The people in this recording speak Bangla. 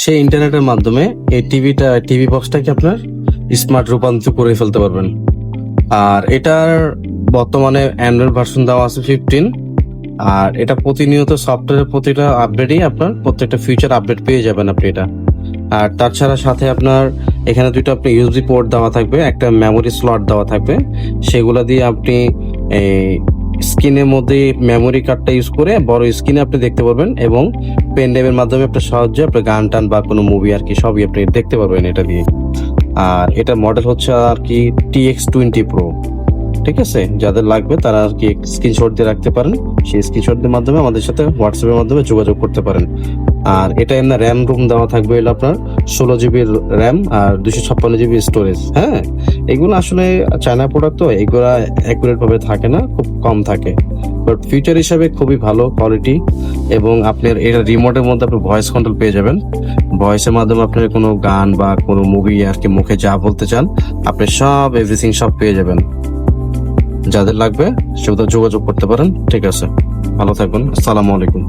সেই ইন্টারনেটের মাধ্যমে এই টিভি বক্সটাকে আপনার স্মার্ট রূপান্তর করে ফেলতে পারবেন। আর এটার বর্তমানে অ্যান্ড্রয়েড ভার্সন দেওয়া আছে 15। আর এটা প্রতিনিয়ত সফটওয়্যারের প্রতিটা আপডেটই আপনার প্রত্যেকটা ফিচার আপডেট পেয়ে যাবেন আপনি এটা। আর তাছাড়া সাথে আপনার এখানে দুটো আপনি ইউএসবি পোর্ট দেওয়া থাকবে, একটা মেমোরি স্লট দেওয়া থাকবে। সেগুলা দিয়ে আপনি এই স্ক্রিনের মধ্যে মেমোরি কার্ডটা ইউজ করে বড় স্ক্রিনে আপনি দেখতে পারবেন, এবং পেন ড্রাইভের মাধ্যমে আপনার সহজে আপনার গান টান বা কোনো মুভি আর কি সবই আপনি দেখতে পারবেন এটা দিয়ে। আর এটার মডেল হচ্ছে আর কি TX20 Pro। ঠিক আছে, যাদের লাগবে তারা আর কি স্ক্রিনশট দিয়ে রাখতে পারেন। সেই স্ক্রিনশটের মাধ্যমে আমাদের সাথে হোয়াটসঅ্যাপের মাধ্যমে যোগাযোগ করতে পারেন। আর এটা এমনি র্যাম রুম দেওয়া থাকবে হলো আপনার 16 GB র্যাম আর 256 GB স্টোরেজ। হ্যাঁ, এগুলো আসলে চায়না প্রোডাক্ট, তো এগুলা অ্যাকুরেট ভাবে থাকে না, খুব কম থাকে। বাট ফিচার হিসাবে খুবই ভালো কোয়ালিটি। এবং আপনার এটা রিমোটের মধ্যে আপনি ভয়েস কন্ট্রোল পেয়ে যাবেন। ভয়েসের মাধ্যমে আপনার কোনো গান বা কোনো মুভি আর কি মুখে যা বলতে চান আপনি সব এভরিথিং সব পেয়ে যাবেন। যাদের লাগবে সেটা যোগাযোগ করতে পারেন। ঠিক আছে, ভালো থাকবেন। আসসালামু আলাইকুম।